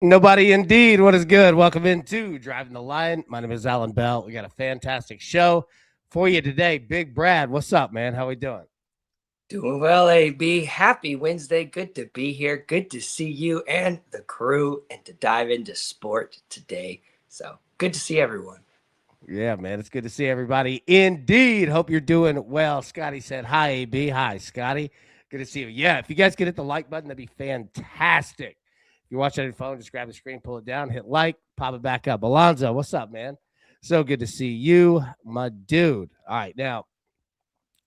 Nobody indeed. What is good? Welcome into Driving the Line. My name is Alan Bell. We got a fantastic show for you today. Big Brad, what's up, man? How we doing? Doing well, AB. Happy Wednesday. Good to be here. Good to see you and the crew and to dive into sport today. So good to see everyone. Yeah, man. It's good to see everybody. Indeed. Hope you're doing well. Scotty said, hi, AB. Hi, Scotty. Good to see you. Yeah, if you guys could hit the like button, that'd be fantastic. If you're watching on your phone, just grab the screen, pull it down, hit like, pop it back up. Alonzo, what's up, man? So good to see you, my dude. All right, now,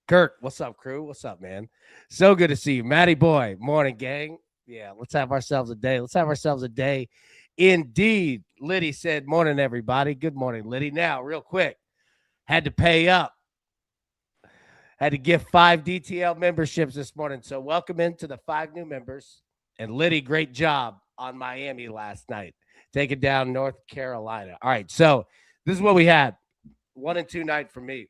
Kirk, what's up, crew? What's up, man? So good to see you. Matty boy, morning, gang. Yeah, let's have ourselves a day. Let's have ourselves a day. Indeed. Liddy said, morning, everybody. Good morning, Liddy. Now, real quick, had to pay up. Had to give 5 DTL memberships this morning. So welcome into the 5 new members. And Liddy, great job on Miami last night, taking down North Carolina. All right, so this is what we had. 1 and 2 night for me.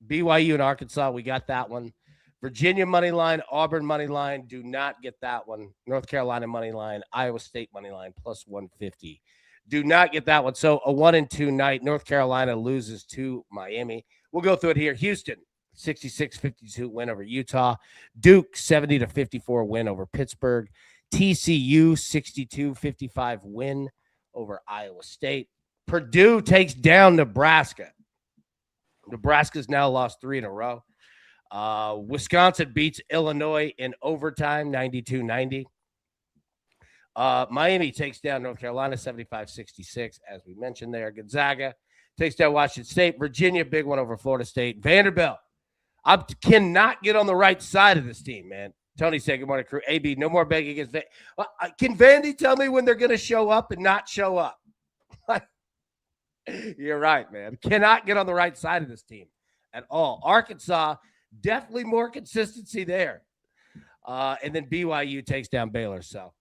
BYU and Arkansas, we got that one. Virginia money line, Auburn money line, do not get that one. North Carolina money line, Iowa State money line, plus 150. Do not get that one. So a 1 and 2 night. North Carolina loses to Miami. We'll go through it here. Houston, 66-52 win over Utah. Duke, 70-54 win over Pittsburgh. TCU, 62-55 win over Iowa State. Purdue takes down Nebraska. Nebraska's now lost 3 in a row. Wisconsin beats Illinois in overtime, 92-90. Miami takes down North Carolina, 75-66, as we mentioned there. Gonzaga takes down Washington State. Virginia, big one over Florida State. Vanderbilt, I cannot get on the right side of this team, man. Tony said, good morning, crew. AB, no more begging against Can Vandy tell me when they're going to show up and not show up? You're right, man. Cannot get on the right side of this team at all. Arkansas, definitely more consistency there. And then BYU takes down Baylor. So,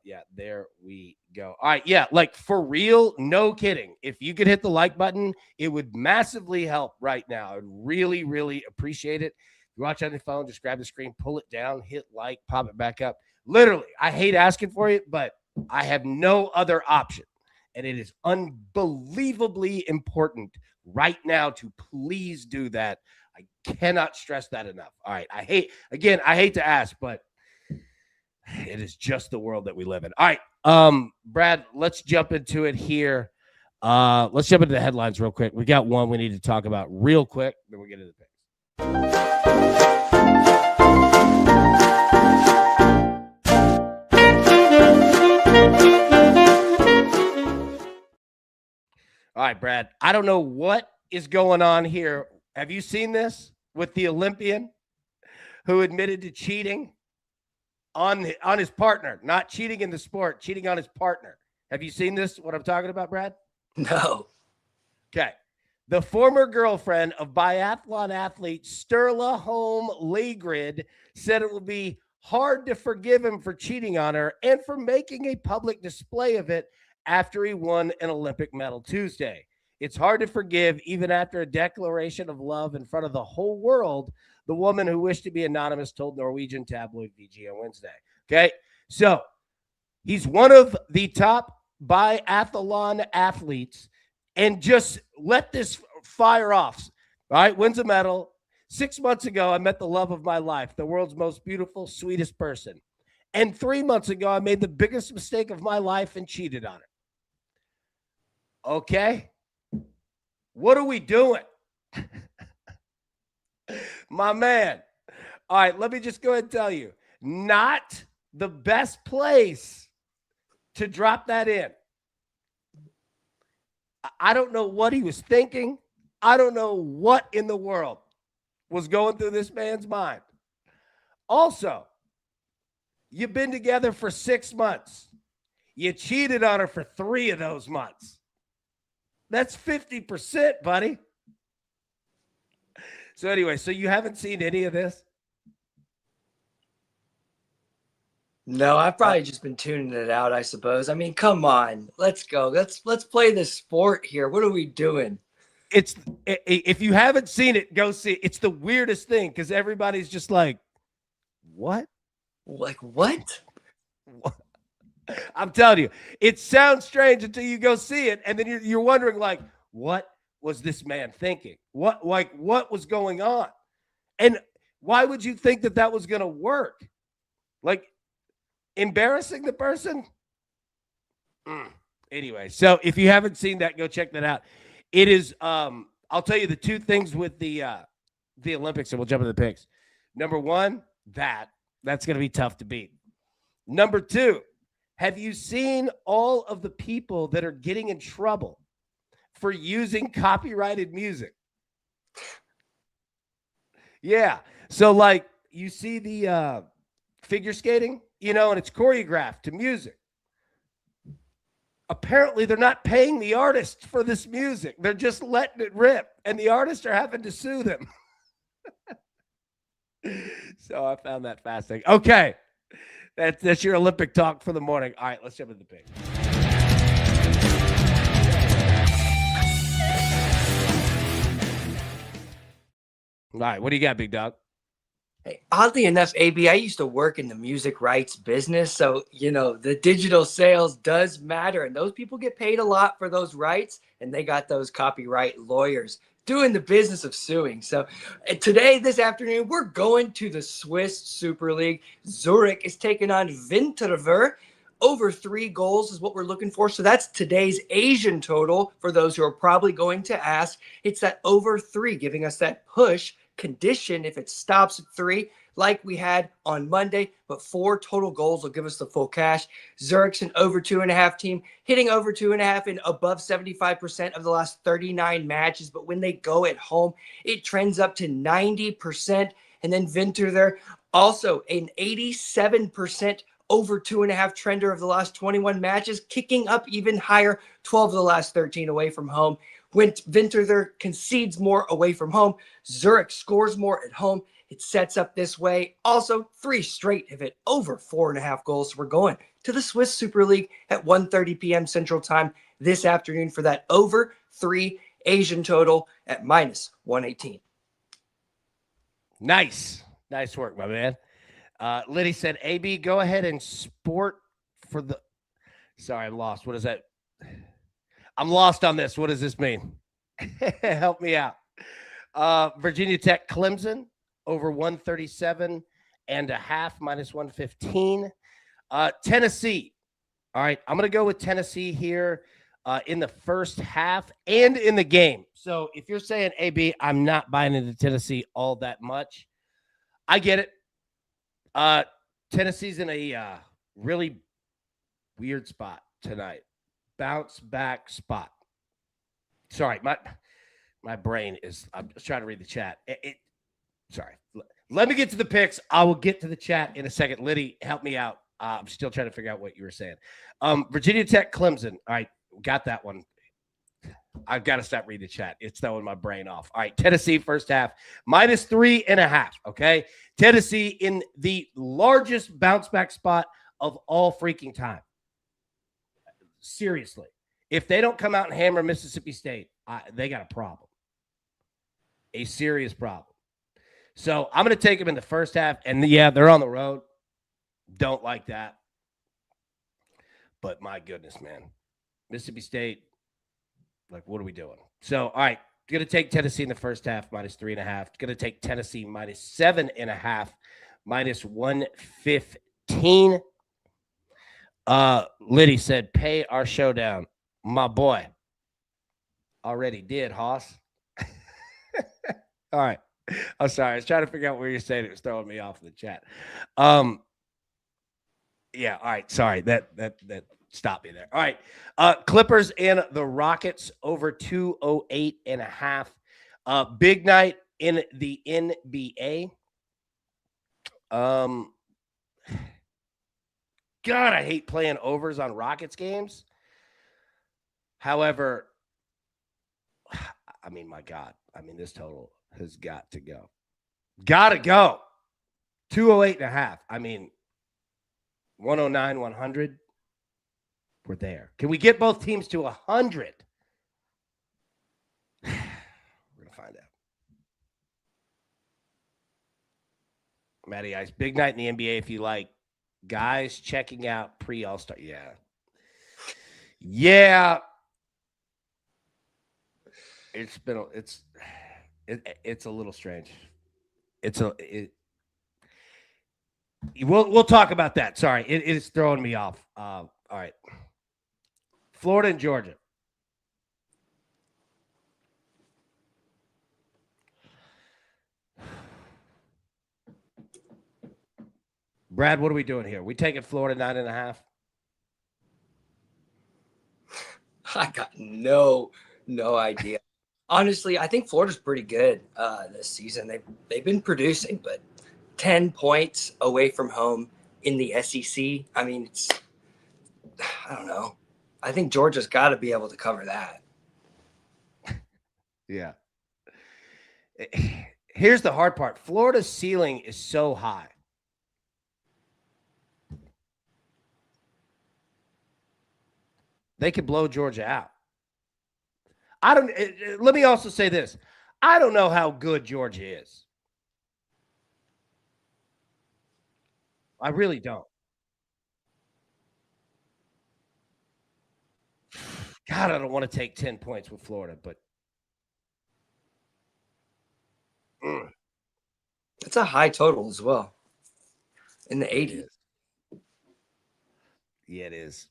yeah, there we go. All right, yeah, like for real, no kidding. If you could hit the like button, it would massively help right now. I would really, really appreciate it. If you watch on the phone, just grab the screen, pull it down, hit like, pop it back up. Literally, I hate asking for it, but I have no other option. And it is unbelievably important right now to please do that. I cannot stress that enough. All right. I hate to ask, but it is just the world that we live in. All right. Brad, let's jump into it here. Let's jump into the headlines real quick. We got one we need to talk about real quick. Then we'll get into the picks. All right, Brad, I don't know what is going on here. Have you seen this with the Olympian who admitted to cheating on his partner? Not cheating in the sport, cheating on his partner. Have you seen this, what I'm talking about, Brad? No. Okay. The former girlfriend of biathlon athlete Sturla Holm Legrid said it would be hard to forgive him for cheating on her and for making a public display of it after he won an Olympic medal Tuesday. It's hard to forgive even after a declaration of love in front of the whole world, the woman who wished to be anonymous told Norwegian tabloid VG on Wednesday. Okay, so he's one of the top biathlon athletes, and just let this fire off. All right, wins a medal. 6 months ago, I met the love of my life, the world's most beautiful, sweetest person. And 3 months ago, I made the biggest mistake of my life and cheated on her. Okay? What are we doing? My man. All right, let me just go ahead and tell you. Not the best place to drop that in. I don't know what he was thinking. I don't know what in the world was going through this man's mind. Also, you've been together for 6 months. You cheated on her for 3 of those months. That's 50%, buddy. So anyway, so you haven't seen any of this? No, I've probably just been tuning it out, I suppose. I mean, come on. Let's go. Let's play this sport here. What are we doing? It's if you haven't seen it, go see it. It's the weirdest thing because everybody's just like, what? Like what? I'm telling you, it sounds strange until you go see it, and then you're wondering like, what was this man thinking? What was going on? And why would you think that that was going to work? Like embarrassing the person? Mm. Anyway, so if you haven't seen that, go check that out. It is. I'll tell you the two things with the Olympics, and we'll jump into the picks. Number one, that's going to be tough to beat. Number two, have you seen all of the people that are getting in trouble for using copyrighted music? Yeah. So like you see the figure skating, and it's choreographed to music. Apparently they're not paying the artist for this music. They're just letting it rip, and the artists are having to sue them. So I found that fascinating. Okay. That's your Olympic talk for the morning. All right, let's jump into the pick. All right, what do you got, big dog? Hey, oddly enough, AB, I used to work in the music rights business. So, the digital sales does matter. And those people get paid a lot for those rights. And they got those copyright lawyers doing the business of suing. So today, this afternoon, we're going to the Swiss Super League. Zurich is taking on Winterthur. Over 3 goals is what we're looking for. So that's today's Asian total for those who are probably going to ask. It's that over 3, giving us that push condition if it stops at 3 like we had on Monday, but 4 total goals will give us the full cash. Zurich's an over 2.5 team, hitting over 2.5 in above 75% of the last 39 matches. But when they go at home, it trends up to 90%. And then Winter there, also an 87% over 2.5 trender of the last 21 matches, kicking up even higher, 12 of the last 13 away from home. When Winter there concedes more away from home, Zurich scores more at home. It sets up this way. Also, 3 straight have hit over 4.5 goals. So we're going to the Swiss Super League at 1:30 p.m. Central Time this afternoon for that over 3 Asian total at minus 118. Nice work, my man. Liddy said, "AB, go ahead and sport for the." Sorry, I'm lost. What is that? I'm lost on this. What does this mean? Help me out. Virginia Tech, Clemson over 137 and a half, minus 115. Tennessee. All right, I'm going to go with Tennessee here in the first half and in the game. So if you're saying, AB, I'm not buying into Tennessee all that much, I get it. Tennessee's in a really weird spot tonight. Bounce back spot. Sorry, my brain is. I'm just trying to read the chat. Sorry. Let me get to the picks. I will get to the chat in a second. Liddy, help me out. I'm still trying to figure out what you were saying. Virginia Tech, Clemson. All right, got that one. I've got to stop reading the chat. It's throwing my brain off. All right, Tennessee first half minus 3.5. Okay, Tennessee in the largest bounce back spot of all freaking time. Seriously, if they don't come out and hammer Mississippi State, they got a problem. A serious problem. So I'm going to take them in the first half. And yeah, they're on the road. Don't like that. But my goodness, man. Mississippi State, like, what are we doing? So, all right, going to take Tennessee in the first half, minus 3.5. Going to take Tennessee minus 7.5, minus 115. Liddy said, pay our showdown. My boy. Already did, Hoss. All right. I'm sorry. I was trying to figure out where you're saying it was throwing me off in the chat. Yeah. All right. Sorry. That stopped me there. All right. Clippers and the Rockets over 208.5. Big night in the NBA. God, I hate playing overs on Rockets games. However, I mean, my God. I mean, this total has got to go. Got to go. 208.5. I mean, 109, 100. We're there. Can we get both teams to 100? We're going to find out. Matty Ice, big night in the NBA if you like Guys checking out pre-All-Star. Yeah. Yeah. It's a little strange. We'll talk about that. Sorry, it is throwing me off. All right, Florida and Georgia. Brad, what are we doing here? We taking Florida 9.5? I got no idea. Honestly, I think Florida's pretty good this season. They've been producing, but 10 points away from home in the SEC. I mean, I don't know. I think Georgia's got to be able to cover that. Yeah. Here's the hard part. Florida's ceiling is so high. They could blow Georgia out. I don't. Let me also say this. I don't know how good Georgia is. I really don't. God, I don't want to take 10 points with Florida, but it's a high total as well in the 80s. Yeah, it is.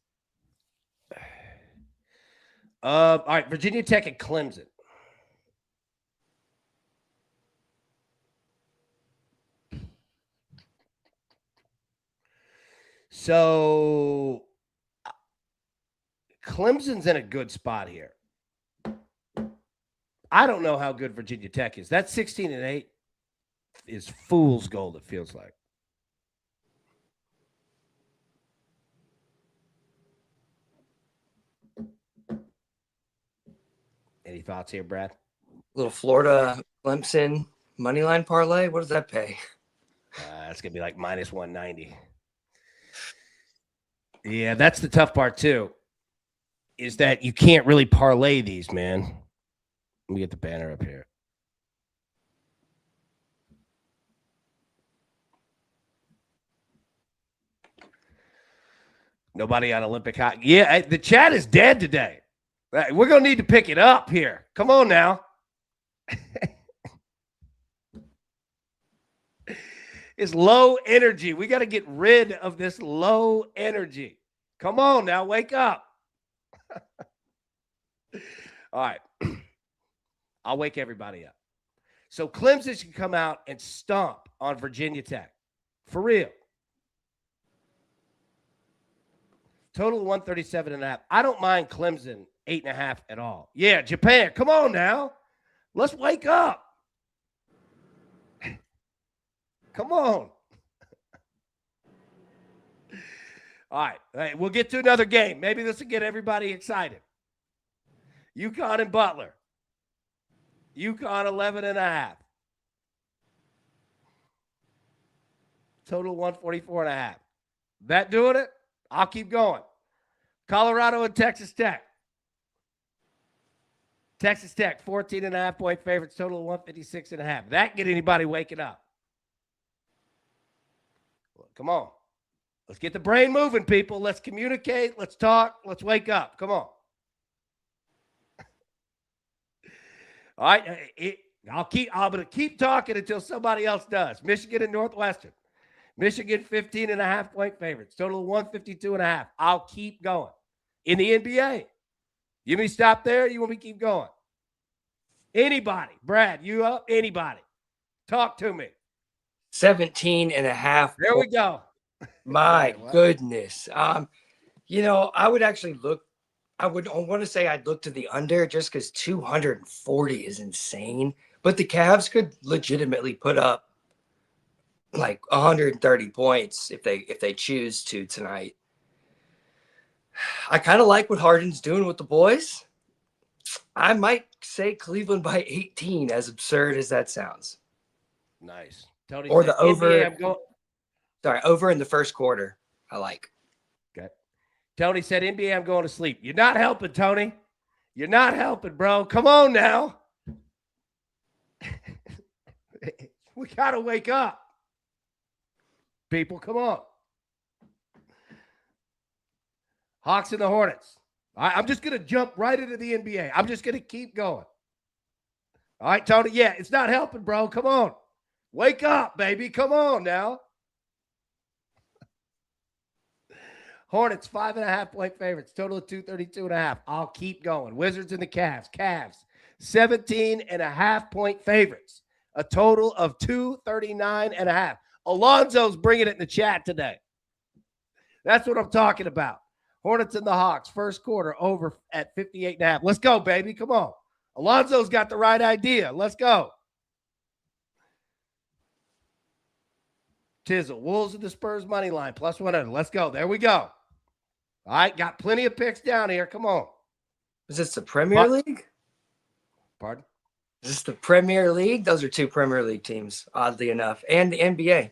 All right, Virginia Tech and Clemson. So Clemson's in a good spot here. I don't know how good Virginia Tech is. That 16-8 is fool's gold, it feels like. Any thoughts here, Brad? Little Florida Clemson money line parlay. What does that pay? That's gonna be like minus 190. Yeah, that's the tough part too. Is that you can't really parlay these, man. Let me get the banner up here. Nobody on Olympic hockey. Yeah, the chat is dead today. We're gonna need to pick it up here. Come on now. It's low energy. We got to get rid of this low energy. Come on now, wake up. All right. I'll wake everybody up. So Clemson should come out and stomp on Virginia Tech. For real. Total 137.5. I don't mind Clemson 8.5 at all. Yeah, Japan. Come on now. Let's wake up. Come on. All right. Hey, we'll get to another game. Maybe this will get everybody excited. UConn and Butler. UConn 11.5. Total 144.5. That doing it? I'll keep going. Colorado and Texas Tech. Texas Tech, 14.5 point favorites, total 156.5. That get anybody waking up? Well, come on. Let's get the brain moving, people. Let's communicate. Let's talk. Let's wake up. Come on. All right. I'm going to keep talking until somebody else does. Michigan and Northwestern. Michigan, 15.5 point favorites, total 152.5. I'll keep going. In the NBA. You want me to stop there? You want me to keep going? Anybody. Brad, you up? Anybody. Talk to me. 17.5. There we go. My goodness. I would actually look. I want to say I'd look to the under just because 240 is insane. But the Cavs could legitimately put up like 130 points if they choose to tonight. I kind of like what Harden's doing with the boys. I might say Cleveland by 18, as absurd as that sounds. Nice. Tony or the over. Sorry, over in the first quarter. I like. Okay. Tony said, NBA, I'm going to sleep. You're not helping, Tony. You're not helping, bro. Come on now. We got to wake up. People, come on. Hawks and the Hornets. All right, I'm just going to jump right into the NBA. I'm just going to keep going. All right, Tony. Yeah, it's not helping, bro. Come on. Wake up, baby. Come on now. Hornets, 5.5-point favorites. Total of 232.5. I'll keep going. Wizards and the Cavs. Cavs, 17.5-point favorites. A total of 239.5. Alonzo's bringing it in the chat today. That's what I'm talking about. Hornets and the Hawks, first quarter over at 58.5. Let's go, baby. Come on. Alonzo's got the right idea. Let's go. Tizzle, Wolves of the Spurs money line, plus 100. Let's go. There we go. All right, got plenty of picks down here. Come on. Is this the Premier League? Pardon? Is this the Premier League? Those are two Premier League teams, oddly enough, and the NBA.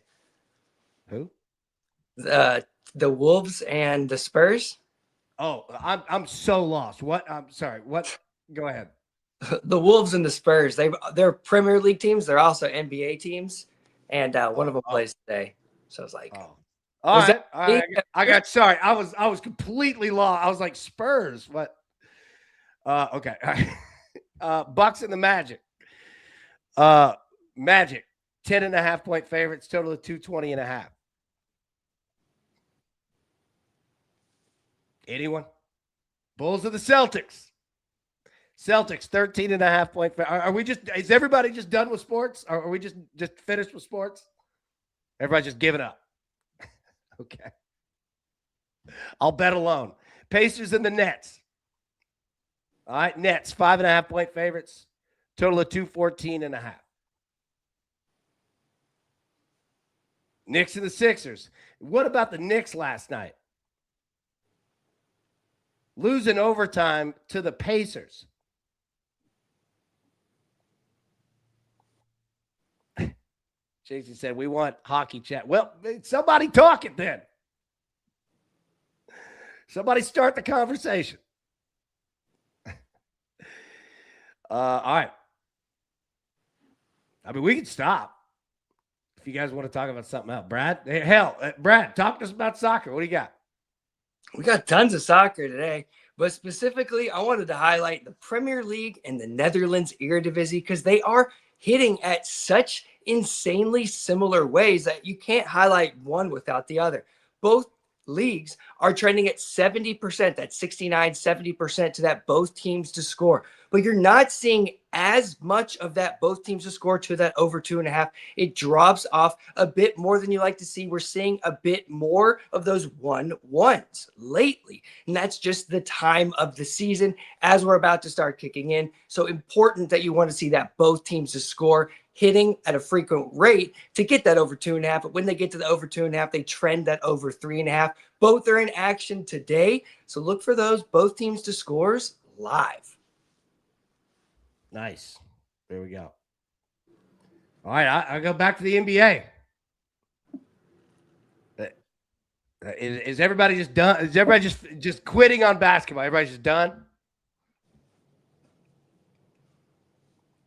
Who? The Wolves and the Spurs. Oh, I'm so lost. What? I'm sorry. What? Go ahead. The Wolves and the Spurs. They're Premier League teams. They're also NBA teams, and one of them plays today. So I was like, all right. I got sorry. I was completely lost. I was like, Spurs. What? Okay. All right. Bucks and the Magic. Magic, 10.5-point favorites, total of 220.5. Anyone? Bulls of the Celtics. Celtics, 13.5-point. Is everybody just done with sports? Or are we just finished with sports? Everybody just giving up. Okay. I'll bet alone. Pacers and the Nets. All right, Nets, 5.5-point favorites. Total of 214.5. Knicks and the Sixers. What about the Knicks last night? Losing overtime to the Pacers. Jason said, we want hockey chat. Well, somebody talk it then. Somebody start the conversation. All right. I mean, we can stop if you guys want to talk about something else. Brad, Brad, talk to us about soccer. What do you got? We got tons of soccer today, but specifically, I wanted to highlight the Premier League and the Netherlands Eredivisie because they are hitting at such insanely similar ways that you can't highlight one without the other. Both leagues are trending at 70%, that's 69, 70% to that both teams to score. But you're not seeing as much of that both teams to score to that over 2.5. It drops off a bit more than you like to see. We're seeing a bit more of those 1-1s lately. And that's just the time of the season as we're about to start kicking in. So important that you want to see that both teams to score hitting at a frequent rate to get that over 2.5. But when they get to the over 2.5, they trend that over 3.5. Both are in action today. So look for those both teams to scores live. Nice. There we go. All right, I go back to the NBA. Is everybody just done? Is everybody just quitting on basketball? Everybody's just done?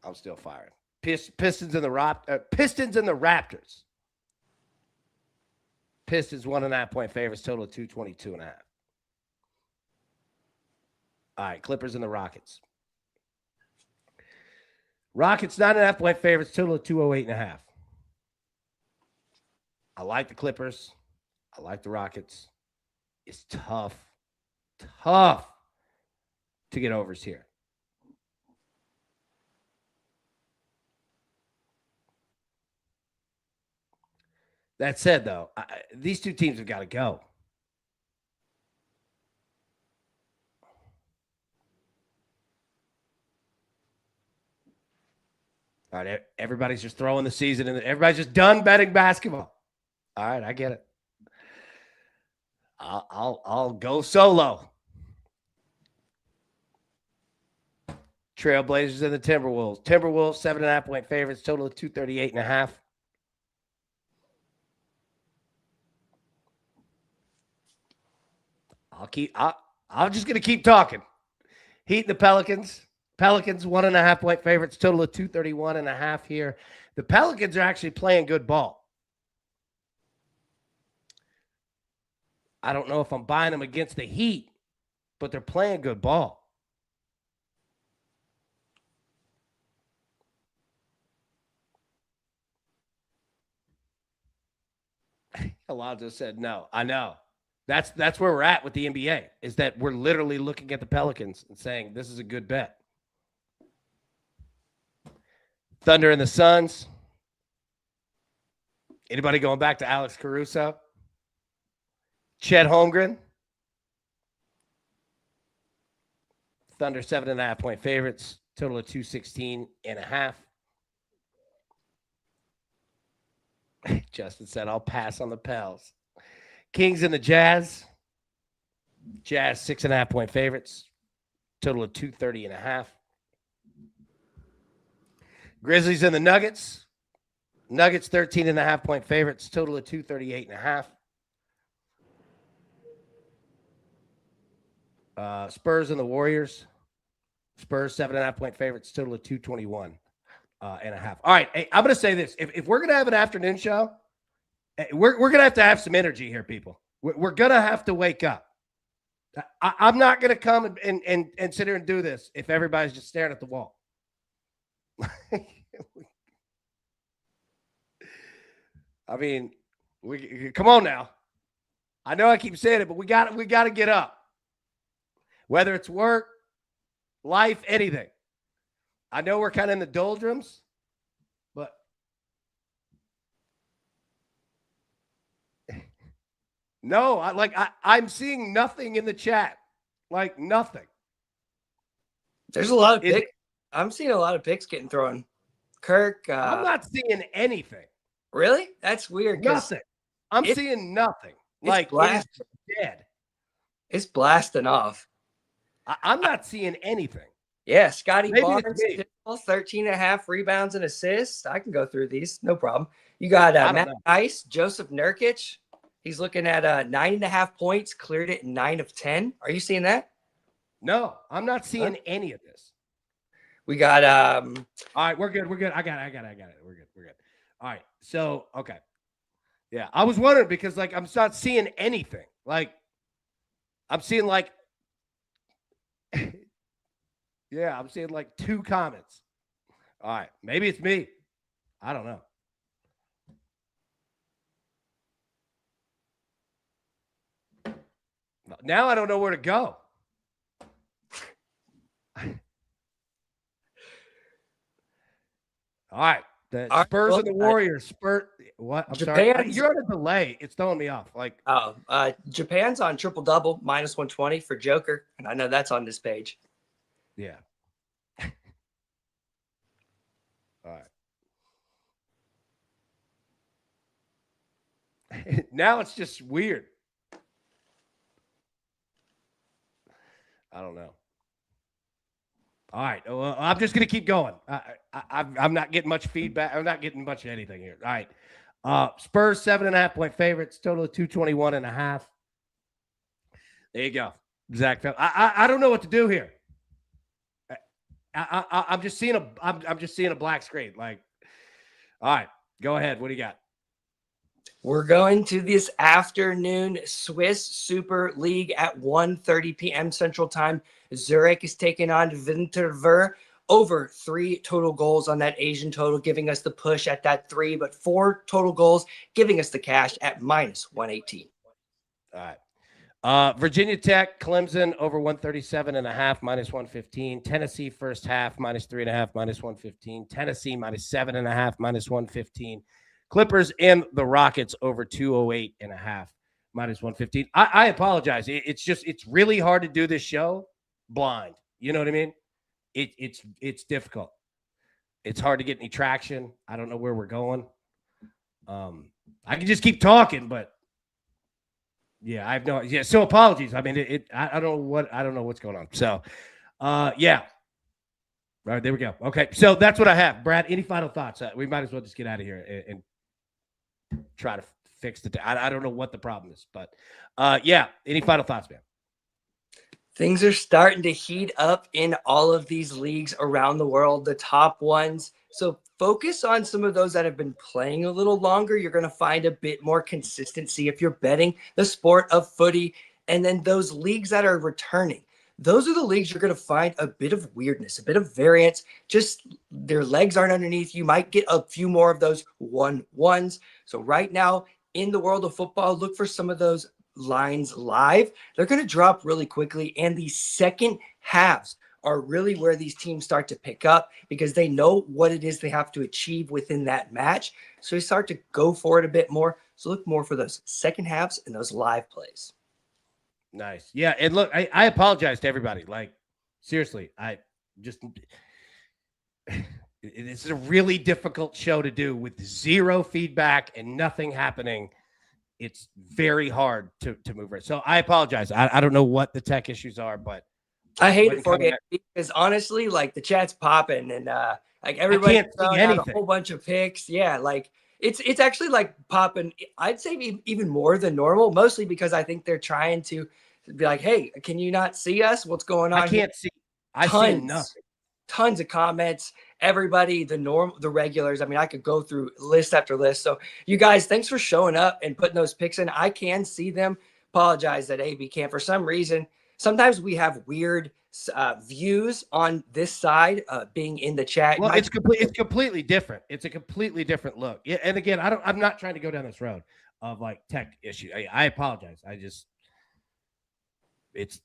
I'm still firing. Pistons and the Raptors. Pistons 1.5-point favorites, total of 222.5. All right, Clippers and the Rockets. Rockets 9.5-point favorites, total of 208.5. I like the Clippers. I like the Rockets. It's tough to get overs here. That said, though, these two teams have got to go. All right, everybody's just throwing the season in. Everybody's just done betting basketball. All right, I get it. I'll go solo. Trailblazers and the Timberwolves. Timberwolves 7.5-point favorites, total of 238.5. I'm just gonna keep talking. Heat and the Pelicans. Pelicans 1.5-point favorites, total of 231.5 here. The Pelicans are actually playing good ball. I don't know if I'm buying them against the Heat but they're playing good ball. Alonzo said no. I know. That's where we're at with the NBA, is that we're literally looking at the Pelicans and saying this is a good bet. Thunder and the Suns. Anybody going back to Alex Caruso? Chet Holmgren. Thunder 7.5-point favorites. Total of 216.5. Justin said, I'll pass on the Pels. Kings and the Jazz. Jazz 6.5-point favorites. Total of 230.5. Grizzlies and the Nuggets. Nuggets 13.5-point favorites. Total of 238.5. Spurs and the Warriors. Spurs 7.5-point favorites. Total of 221.5. All right, hey, I'm going to say this: if we're going to have an afternoon show, we're going to have some energy here, people. We're going to have to wake up. I'm not going to come and sit here and do this if everybody's just staring at the wall. I mean, we come on now. I know I keep saying it, but we got to get up. Whether it's work, life, anything. I know we're kind of in the doldrums, but no, I'm seeing nothing in the chat. Like nothing. There's a lot of picks. I'm seeing a lot of picks getting thrown. Kirk. I'm not seeing anything. Really? That's weird. Nothing. I'm seeing nothing. Like it's dead. It's blasting off. I'm not seeing anything. Yeah, Scotty Barnes, 13.5 rebounds and assists. I can go through these. No problem. You got Matt Ice, Joseph Nurkic. He's looking at 9.5 points, cleared it in 9 of 10. Are you seeing that? No, I'm not seeing any of this. We got all right, we're good. I got it. We're good. All right. So, okay. Yeah, I was wondering because I'm not seeing anything. Like I'm seeing yeah, I'm seeing 2 comments. All right, maybe it's me. I don't know. Now I don't know where to go. All right. The Spurs and the Warriors. What? I'm sorry. You're on a delay. It's throwing me off. Japan's on triple-double, -120 for Joker. And I know that's on this page. Yeah. All right. Now it's just weird. I don't know. All right. Well, I'm just going to keep going. I'm not getting much feedback. I'm not getting much of anything here. All right. Spurs 7.5-point favorites, total of 221.5. There you go. Zach. I don't know what to do here. I'm just seeing a black screen. All right, go ahead. What do you got? We're going to this afternoon Swiss Super League at 1:30 p.m. Central Time. Zurich is taking on Winterthur. Over 3 total goals on that Asian total, giving us the push at that 3, but 4 total goals, giving us the cash at -118. All right. Virginia Tech, Clemson over 137.5, -115. Tennessee first half, -3.5, -115. Tennessee -7.5, -115. Clippers and the Rockets over 208.5, -115. I apologize. It's really hard to do this show blind. You know what I mean? It's difficult. It's hard to get any traction. I don't know where we're going. I can just keep talking, but yeah, I have no. Yeah, so apologies. I mean, I don't know what's going on. So, yeah. All right, there we go. Okay, so that's what I have. Brad, any final thoughts? We might as well just get out of here and try to fix the. I don't know what the problem is, but yeah. Any final thoughts, man? Things are starting to heat up in all of these leagues around the world, the top ones. So focus on some of those that have been playing a little longer. You're going to find a bit more consistency if you're betting the sport of footy, and then those leagues that are returning. those are the leagues you're going to find a bit of weirdness, a bit of variance. Just their legs aren't underneath. You might get a few more of those 1-1s. So right now in the world of football, look for some of those lines live. They're going to drop really quickly. And the second halves are really where these teams start to pick up because they know what it is they have to achieve within that match. So they start to go for it a bit more. So look more for those second halves and those live plays. Nice. Yeah. And look, I apologize to everybody. Like, seriously, I just, it's a really difficult show to do with zero feedback and nothing happening. It's very hard to move it. So I apologize. I don't know what the tech issues are, but I hate it for you because honestly, like the chat's popping and like everybody's throwing out a whole bunch of picks. Yeah, like it's actually like popping. I'd say even more than normal, mostly because I think they're trying to be like, "Hey, can you not see us? What's going on?" I can't see. I see nothing. Tons of comments. Everybody, the regulars. I mean, I could go through list after list. So you guys, thanks for showing up and putting those picks in. I can see them. Apologize that AB can't for some reason. Sometimes we have weird views on this side being in the chat. Well, it's completely different. It's a completely different look. Yeah, and again, I'm not trying to go down this road of like tech issue. I apologize. It's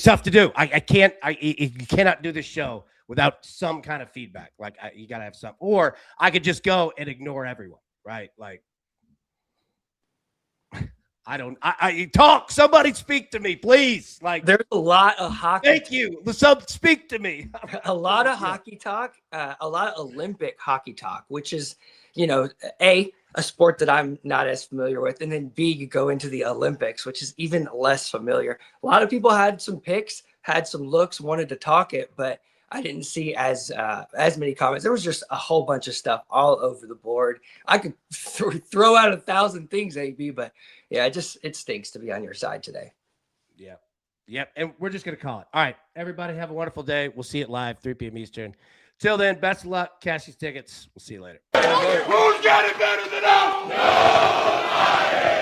tough to do. You cannot do this show without some kind of feedback. Like you got to have some, or I could just go and ignore everyone. Right. Like, I talk. Somebody speak to me, please. Like, there's a lot of hockey. Thank you. Speak to me. A lot of hockey talk, a lot of Olympic hockey talk, which is, a sport that I'm not as familiar with, and then B, you go into the Olympics, which is even less familiar. A lot of people had some picks, had some looks, wanted to talk it, but I didn't see as many comments. There was just a whole bunch of stuff all over the board. I could throw out 1,000 things, AB, but yeah, it stinks to be on your side today. Yeah. Yep. And we're just going to call it. All right. Everybody have a wonderful day. We'll see it live, 3 p.m. Eastern. Till then, best of luck. Cash these tickets. We'll see you later. Who's got it better than us? Nobody.